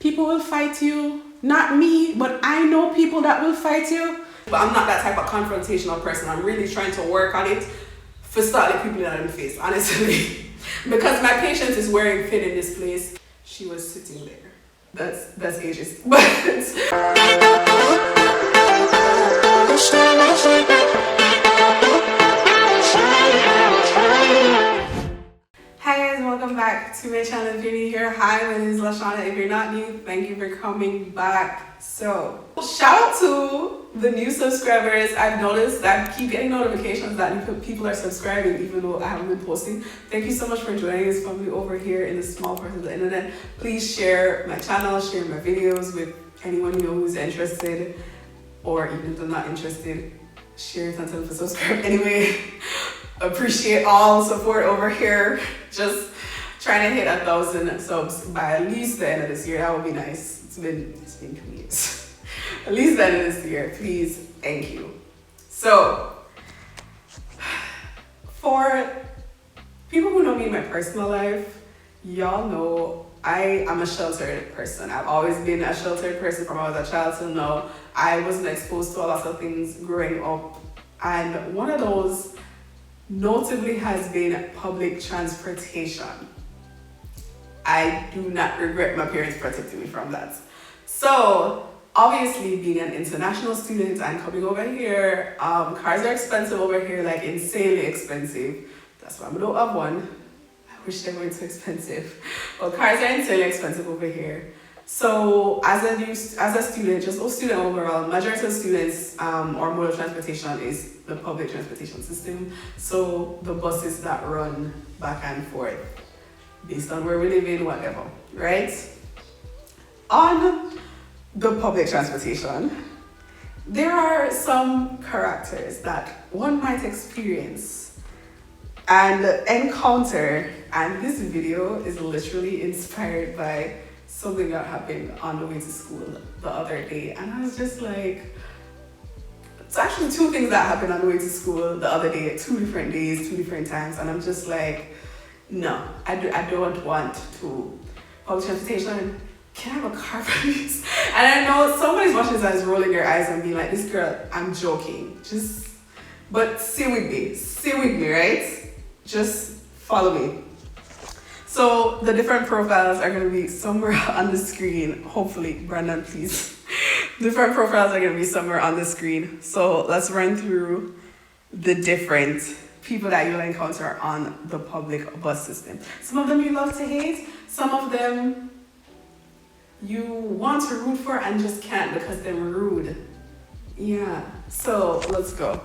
people will fight you. Not me, but I know people that will fight you. But I'm not that type of confrontational person. I'm really trying to work on it for starting people that in the face, honestly. Because my patient is wearing thin in this place. She was sitting there. That's ages. But hi guys, welcome back to my channel. If you're new here, hi, my name is Shawna. If you're not new, thank you for coming back. So shout out to the new subscribers. I've noticed that I keep getting notifications that people are subscribing even though I haven't been posting. Thank you so much for joining us from me over here in the small part of the internet. Please share my channel, share my videos with anyone you know who's interested, or even if they're not interested, share it and tell them to subscribe anyway. Appreciate all support over here. Just trying to hit 1,000 subs by at least the end of this year. That would be nice. It's been 2 years. At least the end of this year, please. Thank you. So, for people who know me in my personal life, y'all know I am a sheltered person. I've always been a sheltered person from when I was a child till now. I wasn't exposed to a lot of things growing up, and one of those notably has been public transportation. I do not regret my parents protecting me from that. So obviously, being an international student and coming over here, cars are expensive over here, like insanely expensive. That's why I don't have one. I wish they weren't so expensive. But cars are insanely expensive over here. So as a student, just a student overall, majority of students or mode of transportation is the public transportation system. So the buses that run back and forth based on where we live in, whatever, right? On the public transportation, there are some characters that one might experience and encounter, and this video is literally inspired by something that happened on the way to school the other day, and I was just like, it's actually 2 things that happened on the way to school the other day, 2 different days, 2 different times, and I'm just like, no, I don't want to. Public transportation, can I have a car please? And I know somebody's watching this and is rolling their eyes and being like, this girl, I'm joking. But stay with me, right? Just follow me. So the different profiles are going to be somewhere on the screen. Hopefully, Brandon, please. Different profiles are going to be somewhere on the screen. So let's run through the different people that you'll encounter on the public bus system. Some of them you love to hate. Some of them you want to root for and just can't because they're rude. Yeah, so let's go.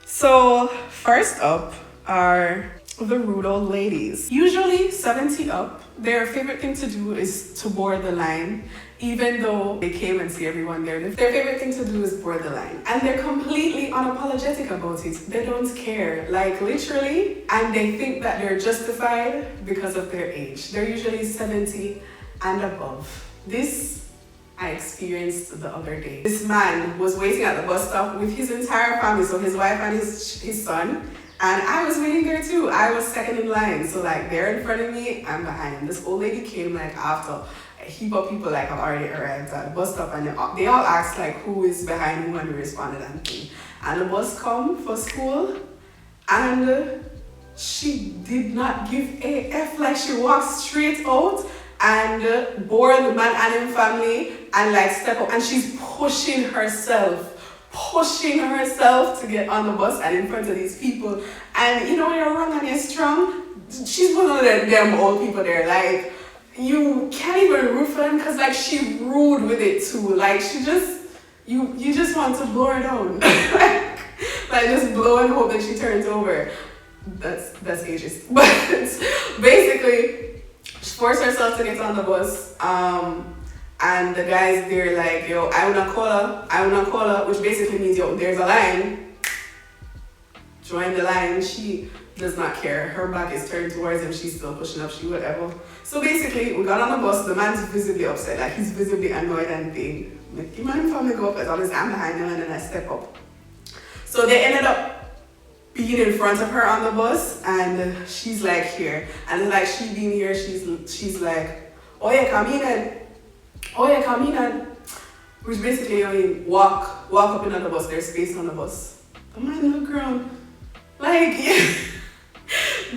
So first up are the rude old ladies. Usually 70 up, their favorite thing to do is to board the line, even though they came and see everyone there. Their favorite thing to do is board the line. And they're completely unapologetic about it. They don't care, like literally, and they think that they're justified because of their age. They're usually 70 and above. This I experienced the other day. This man was waiting at the bus stop with his entire family, so his wife and his son. And I was waiting there too. I was second in line. So like they're in front of me, I'm behind. This old lady came like after a heap of people like have already arrived at the bus stop, and they all asked like who is behind who, and we responded and thing. And the bus come for school, and she did not give a F, like she walked straight out and board the man and his family and like step up, and she's pushing herself to get on the bus and in front of these people. And you know when you're wrong and you're strong, she's one of them old people there, like you can't even root for them because like she rude with it too, like she just you just want to blow her down. like just blow and hope that she turns over. That's ageist. But basically she forced herself to get on the bus, and the guys there like, yo, I wanna call her, which basically means, yo, there's a line, join the line. She does not care. Her back is turned towards him. She's still pushing up, whatever. So basically, we got on the bus. The man's visibly upset, like he's visibly annoyed and thing. Like, you mind if I go up? As always, I'm behind him and then I step up. So they ended up being in front of her on the bus, and she's like here, and like she being here, she's like, oh yeah, come in. oh yeah, Camina, which basically you mean walk up in on the bus, there's space on the bus. The man look around. Like, yeah.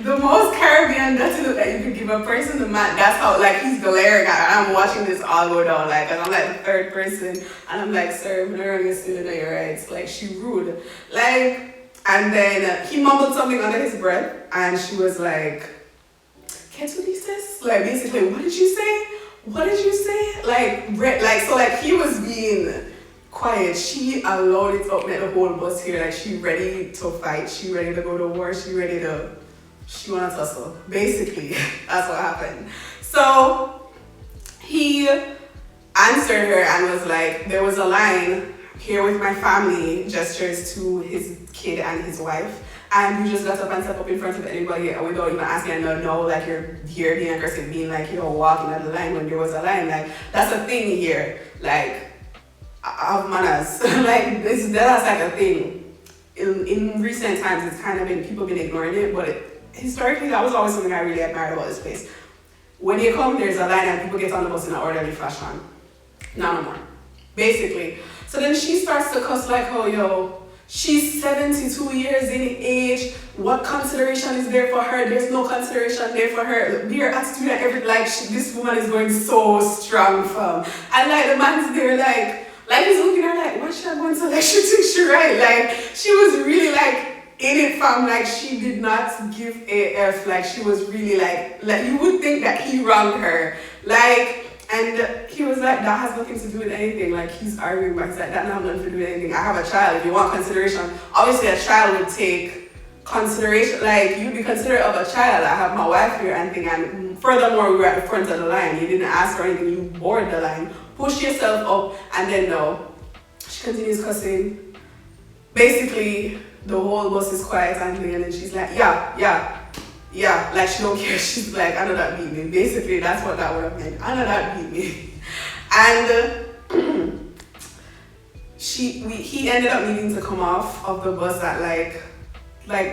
The most Caribbean dirty look that you could give a person, the man, that's how, like, he's glaring at, and I'm watching this all go down, like, and I'm like the third person, and I'm like, sir, I'm not going to see your rights, like, she rude, like, and then he mumbled something under his breath, and she was like, ¿Qué tú dices? Like, basically, what did you say? What did you say? Like, so, like, he was being quiet. She allowed it up at the whole bus here, like, she ready to fight, she ready to go to war, she wanna tussle. Basically, that's what happened. So he answered her and was like, there was a line here with my family, gestures to his kid and his wife, and you just got up and step up in front of anybody without even asking, and no, like you're here being aggressive, being like you're walking at the line when there was a line. Like, that's a thing here, like, of manners. Like, that's like a thing. In recent times, it's kind of been, people been ignoring it, but historically, that was always something I really admired about this place. When you come, there's a line and people get on the bus in an orderly fashion. No more. Basically. So then she starts to cuss like, oh, yo, she's 72 years in age. What consideration is there for her? There's no consideration there for her. Your attitude and everything, like, this woman is going so strong, fam. And like, the man's there, like he's looking at her like, what should I go into? Like, she thinks she right. Like, she was really like, in it, fam, like, she did not give a F, like, she was really like you would think that he wronged her, like, and he was like, that has nothing to do with anything, like, he's arguing back, he's like, that has nothing to do with anything, I have a child, if you want consideration, obviously a child would take consideration, like, you'd be considerate of a child, I have my wife here and thing, and furthermore, we were at the front of the line, you didn't ask for anything, you boarded the line, push yourself up, and then no, she continues cussing, basically, the whole bus is quiet and then she's like, yeah, like she don't care. She's like, I know that beat me. Basically, that's what that would have meant. I know that beat me. And he ended up needing to come off of the bus at like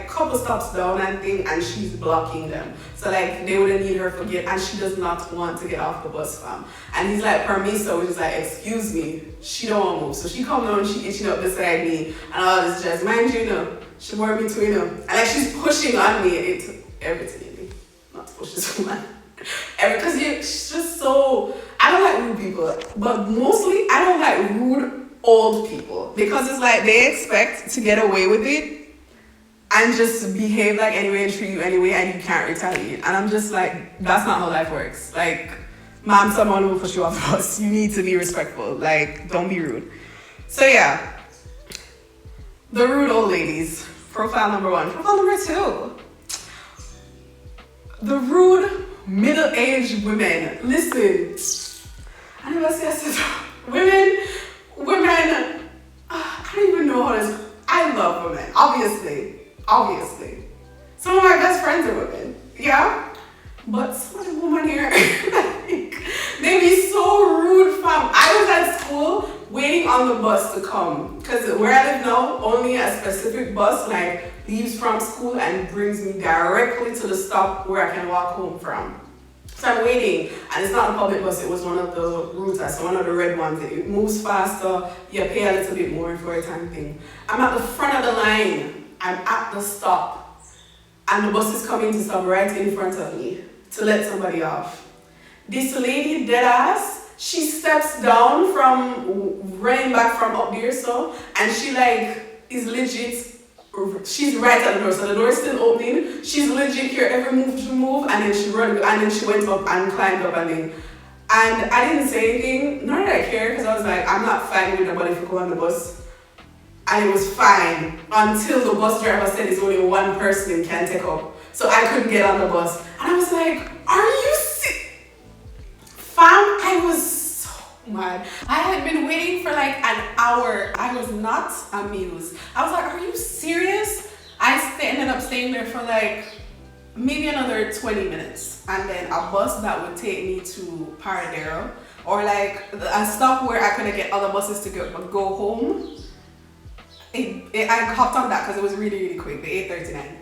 couple stops down and thing, and she's blocking them. So like they wouldn't need her to get, and she does not want to get off the bus, fam. And he's like, permiso, which is like, excuse me, she don't want to move. So she come down, she itching up beside me, and all this jazz. Mind you, she brought me to, and like she's pushing on me. It took everything in me not to push this woman. Because she's just so, I don't like rude people, but mostly I don't like rude old people, because it's like they expect to get away with it and just behave like anyway and treat you anyway, and you can't retaliate. And I'm just like, that's not how life works. Like, mom, someone will push you off the bus. You need to be respectful. Like, don't be rude. So yeah, the rude old ladies. Profile number 1. Profile number 2. The rude middle-aged women. Listen, I never say I said women. I don't even know how to. I love women, obviously. Some of my best friends are women, yeah? But some of the women here, like, they be so rude, fam. I was at school waiting on the bus to come, because where I live now, only a specific bus, like, leaves from school and brings me directly to the stop where I can walk home from. So I'm waiting, and it's not a public bus, it was one of the routes, so one of the red ones. It moves faster, you pay a little bit more for a time thing. I'm at the front of the line. I'm at the stop, and the bus is coming to stop right in front of me to let somebody off. This lady, dead ass, she steps down from running back from up there, so, and she like is legit. She's right at the door, so the door is still opening. She's legit here every move she move, and then she run, and then she went up and climbed up, and I didn't say anything, nor did I care, because I was like, I'm not fighting with nobody for going on the bus. And it was fine until the bus driver said it's only one person you can take up. So I couldn't get on the bus. And I was like, are you fam? I was so mad. I had been waiting for like an hour. I was not amused. I was like, are you serious? I ended up staying there for like maybe another 20 minutes. And then a bus that would take me to Paradero, or like a stop where I couldn't get other buses to go home. I hopped on that because it was really, really quick, the 8:39.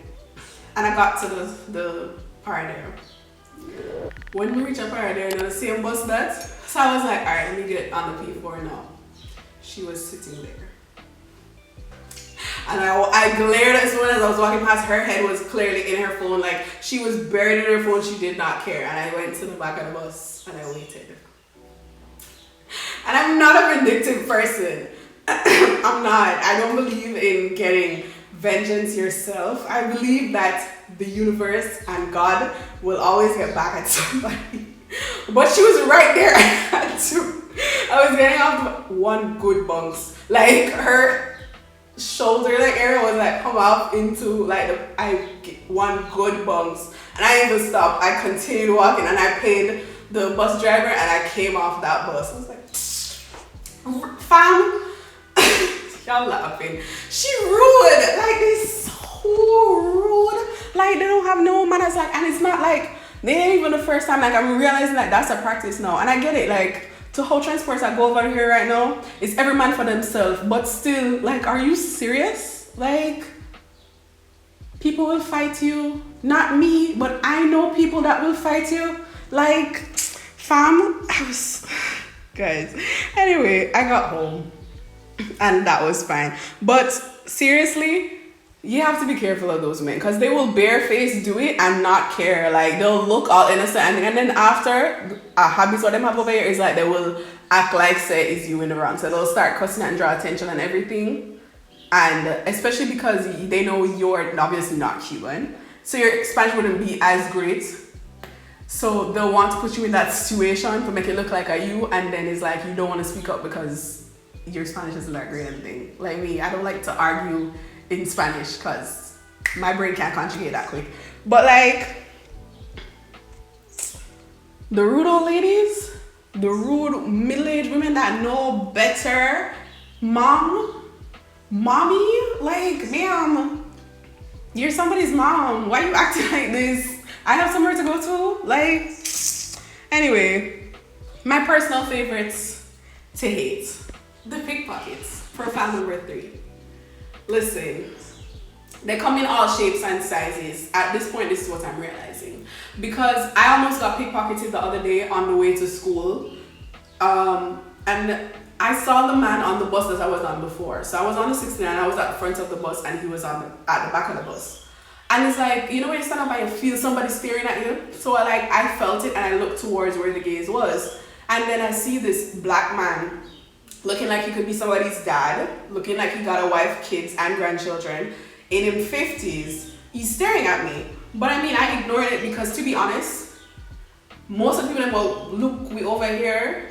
And I got to the Paradero. When we reach a Paradero, the same bus that So I was like, all right, let me get on the P4 now. She was sitting there. And I glared as soon as I was walking past. Her head was clearly in her phone. Like, she was buried in her phone. She did not care. And I went to the back of the bus and I waited. And I'm not a vindictive person. I'm not. I don't believe in getting vengeance yourself. I believe that the universe and God will always get back at somebody. But she was right there. I was getting off one good bounce. Like, her shoulder area was like come up into like one good bounce. And I didn't even stop. I continued walking and I paid the bus driver and I came off that bus. I was like, fam. Y'all laughing. She rude. Like, they so rude. Like, they don't have no manners. Like, and it's not like they ain't even the first time. Like, I'm realizing that that's a practice now. And I get it. Like, to how transports that go over here right now, it's every man for themselves. But still, like, are you serious? Like, people will fight you. Not me, but I know people that will fight you. Like, fam, guys. Anyway, I got home. And that was fine. But seriously, you have to be careful of those men because they will barefaced do it and not care. Like, they'll look all innocent and then after habits what them have over here is like they will act like say it's you in the wrong. So they'll start cussing and draw attention and everything. And especially because they know you're obviously not Cuban, so your Spanish wouldn't be as great. So they'll want to put you in that situation to make it look like a you, and then it's like you don't want to speak up because your Spanish isn't that great anything. Like me, I don't like to argue in Spanish because my brain can't conjugate that quick. But like, the rude old ladies, the rude middle-aged women that know better, mommy, like, ma'am, you're somebody's mom. Why are you acting like this? I have somewhere to go to. Like, anyway, my personal favorites to hate. The pickpockets, profile number 3. Listen, they come in all shapes and sizes. At this point, this is what I'm realizing. Because I almost got pickpocketed the other day on the way to school. And I saw the man on the bus that I was on before. So I was on the 69, I was at the front of the bus and he was at the back of the bus. And it's like, you know when you stand up and you feel somebody staring at you? So I felt it and I looked towards where the gaze was. And then I see this black man looking like he could be somebody's dad, looking like he got a wife, kids, and grandchildren, in his 50s. He's staring at me. But I mean, I ignored it because, to be honest, most of the people that will look me over here,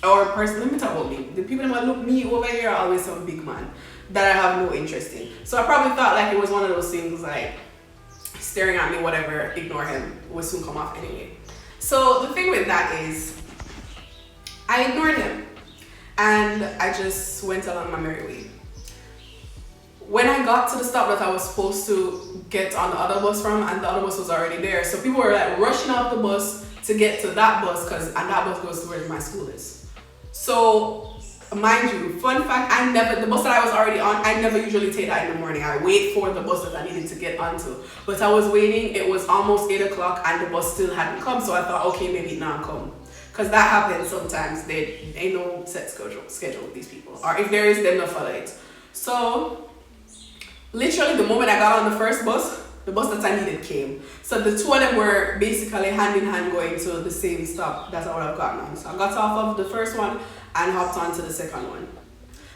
or person, let me talk about me. The people that will look me over here are always some big man that I have no interest in. So I probably thought like it was one of those things like, staring at me, whatever, ignore him, will soon come off anyway. So the thing with that is, I ignored him. And I just went along my merry way. When I got to the stop that I was supposed to get on the other bus from, and the other bus was already there, so people were like rushing off the bus to get to that bus, and that bus goes to where my school is. So, mind you, fun fact, the bus that I was already on, I never usually take that in the morning. I wait for the bus that I needed to get onto. But I was waiting, it was almost 8 o'clock and the bus still hadn't come, so I thought, okay, maybe it now come. Because that happens sometimes. There ain't no set schedule with these people. Or if there is, then they'll follow it. So, literally the moment I got on the first bus, the bus that I needed came. So the two of them were basically hand in hand going to the same stop that I would have gotten on. So I got off of the first one and hopped on to the second one.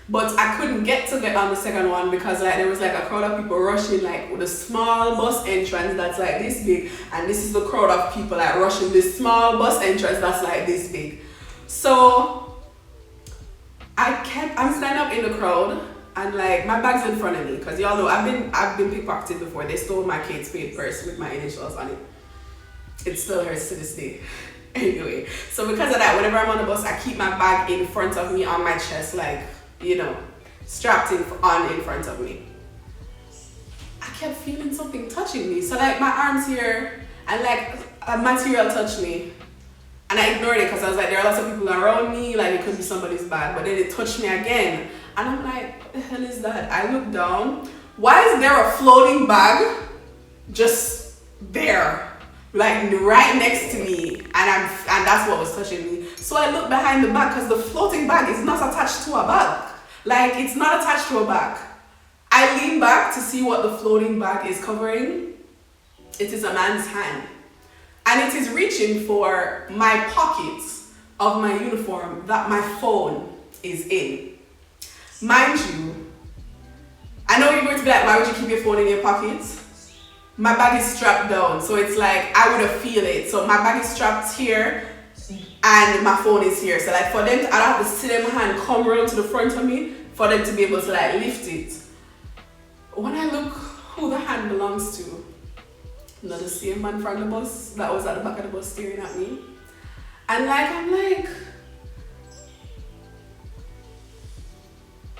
But I couldn't get on the second one because there was like a crowd of people rushing like with a small bus entrance that's like this big, and this is the crowd of people like rushing this small bus entrance that's like this big. So I'm standing up in the crowd and like my bag's in front of me because y'all know I've been pickpocketed before. They stole my Kate Spade purse with my initials on it. It still hurts to this day. Anyway, so because of that, whenever I'm on the bus, I keep my bag in front of me on my chest, like, you know, strapped in front of me. I kept feeling something touching me. So like my arms here and like a material touched me. And I ignored it because I was like, there are lots of people around me, like it could be somebody's bag. But then it touched me again. And I'm like, what the hell is that? I look down. Why is there a floating bag just there? Like right next to me, and that's what was touching me. So I look behind the bag because the floating bag is not attached to a bag. Like, it's not attached to a bag. I lean back to see what the floating bag is covering. It is a man's hand. And it is reaching for my pockets of my uniform that my phone is in. Mind you, I know you're going to be like, why would you keep your phone in your pockets? My bag is strapped down, so it's like I would have feel it. So my bag is strapped here and my phone is here. So like for them, I don't have to sit in my hand, come around to the front of me for them to be able to like lift it. When I look who the hand belongs to, not the same man from the bus that was at the back of the bus staring at me. And like, I'm like,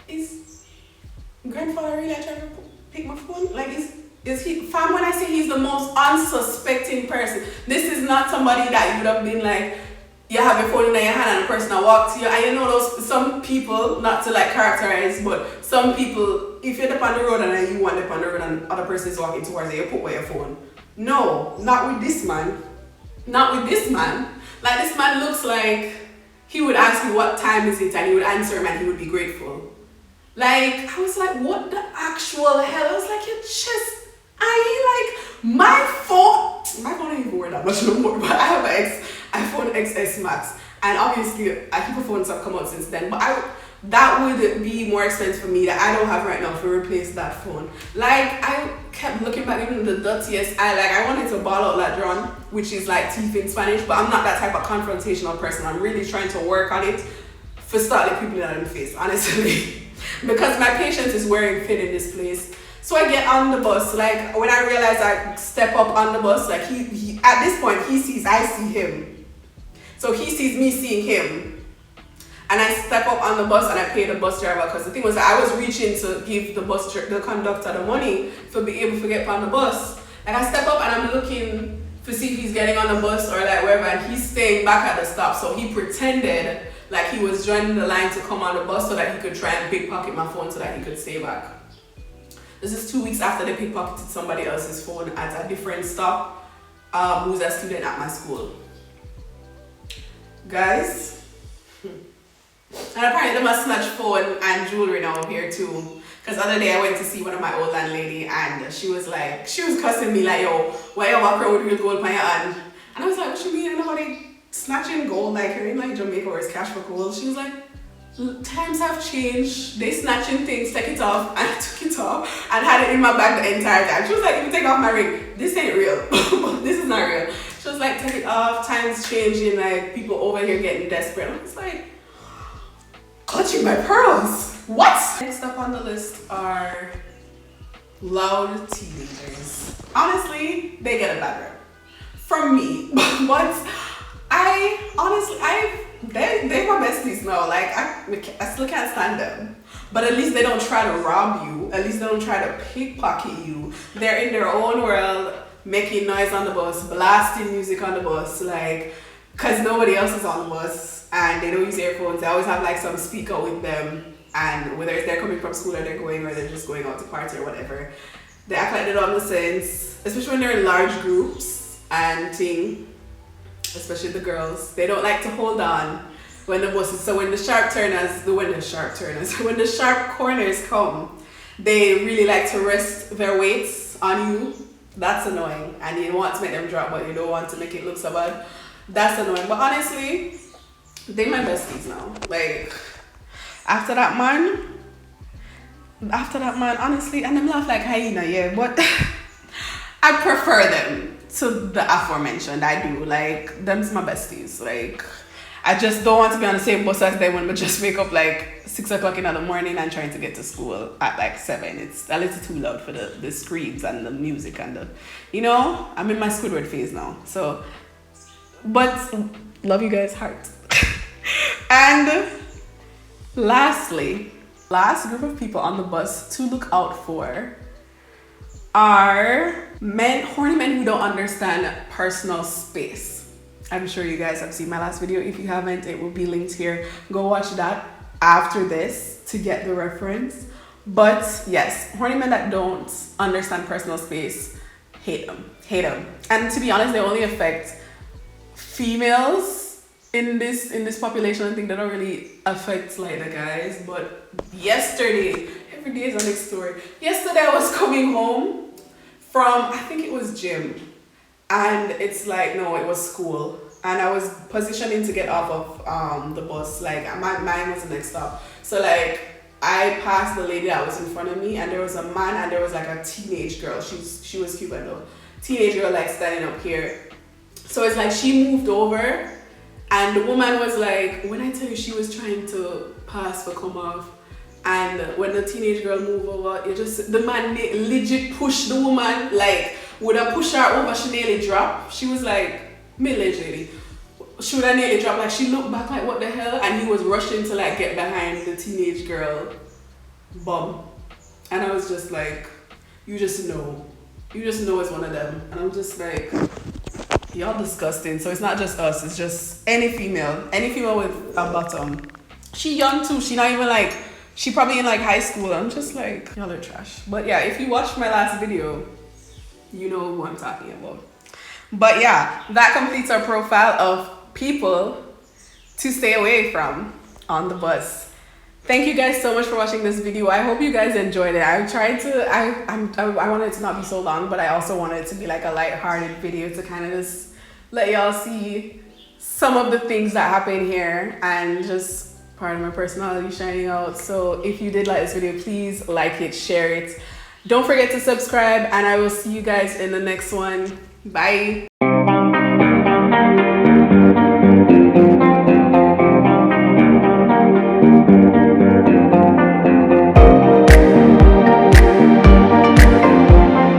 is grandfather really trying to pick my phone? Like, is he, fam, when I say he's the most unsuspecting person, this is not somebody that you would have been like, you have your phone in your hand and a person that walks to you. And you know those, some people, not to like characterize, but some people, if you're up on the road and you want up on the road and other person is walking towards you, you put away your phone. No, not with this man. Not with this man. Like, this man looks like he would ask you what time is it and he would answer him and he would be grateful. Like, I was like, what the actual hell? I was like, you just, my phone ain't even worth that much no more, but I have an iPhone XS Max, and obviously I keep a phone that come out since then, but that would be more expensive for me that I don't have right now to replace that phone. Like, I kept looking back, even the dirtiest I wanted to ball out ladrón, which is like teeth in Spanish, but I'm not that type of confrontational person. I'm really trying to work on it for starting people that in the face, honestly. Because my patience is wearing thin in this place. So I get on the bus, like when I realize I step up on the bus, like he at this point he sees I see him. So he sees me seeing him. And I step up on the bus and I pay the bus driver, because the thing was that I was reaching to give the conductor the money to be able to get on the bus. Like, I step up and I'm looking to see if he's getting on the bus or like wherever, and he's staying back at the stop. So he pretended like he was joining the line to come on the bus so that he could try and pickpocket my phone so that he could stay back. This is 2 weeks after they pickpocketed somebody else's phone at a different stop, who's a student at my school. Guys, and apparently they must snatch phone and jewelry now here too. Because the other day I went to see one of my old landlady and she was cussing me like, yo, why you walk around with real gold on your hand? And I was like, what you mean? Nobody snatching gold like you're in like Jamaica where it's cash for gold. She was like, times have changed. They snatching things, take it off, and I took it off and had it in my bag the entire time. She was like, if you take off my ring, this ain't real. This is not real. She was like, take it off, times changing, like people over here getting desperate. I was like, clutching my pearls. What? Next up on the list are loud teenagers. Honestly, they get a bad rep from me, but they're my besties now. Like, I still can't stand them. But at least they don't try to rob you. At least they don't try to pickpocket you. They're in their own world, making noise on the bus, blasting music on the bus, like, cause nobody else is on the bus, and they don't use earphones. They always have like some speaker with them, and whether they're coming from school or they're going, or they're just going out to party or whatever, they act like they don't have no sense, especially when they're in large groups and thing. Especially the girls, they don't like to hold on when the buses. So when the sharp corners come, they really like to rest their weights on you. That's annoying, and you want to make them drop, but you don't want to make it look so bad. That's annoying. But honestly, they're my besties now. Like, after that man, honestly, and them laugh like hyena, yeah, but I prefer them to the aforementioned. I do. Like, them's my besties. Like, I just don't want to be on the same bus as them when we just wake up like 6 o'clock in the morning and trying to get to school at like 7. It's a little too loud for the screams and the music and the, I'm in my Squidward phase now. So, but love you guys, heart. And lastly, last group of people on the bus to look out for are horny men who don't understand personal space. I'm sure you guys have seen my last video. If you haven't, it will be linked here. Go watch that after this to get the reference. But yes, horny men that don't understand personal space, hate them. And to be honest, they only affect females in this population, I think that don't really affect like the guys. But yesterday, every day is a next story. Yesterday I was coming home from, I think it was gym, and it's like, no, it was school, and I was positioning to get off of the bus. Like mine was the next stop, so like I passed the lady that was in front of me, and there was a man, and there was like a teenage girl. She was Cuban though. Teenage girl like standing up here. So it's like she moved over, and the woman was like, when I tell you, she was trying to pass for come off, and when the teenage girl moved over, the man legit pushed the woman, like would have pushed her over, she nearly dropped. She was like middle-aged lady. She would have nearly dropped, like she looked back like what the hell, and he was rushing to like get behind the teenage girl bum. And I was just like, you just know it's one of them. And I'm just like, y'all disgusting. So it's not just us, it's just any female with a bottom. She young too, she not even like, she probably in like high school. I'm just like, y'all are trash. But yeah, if you watched my last video, you know who I'm talking about. But yeah, that completes our profile of people to stay away from on the bus. Thank you guys so much for watching this video. I hope you guys enjoyed it. I tried to, I wanted it to not be so long, but I also wanted it to be like a light-hearted video to kind of just let y'all see some of the things that happen here and just part of my personality shining out. So if you did like this video, please like it, share it. Don't forget to subscribe, and I will see you guys in the next one. Bye.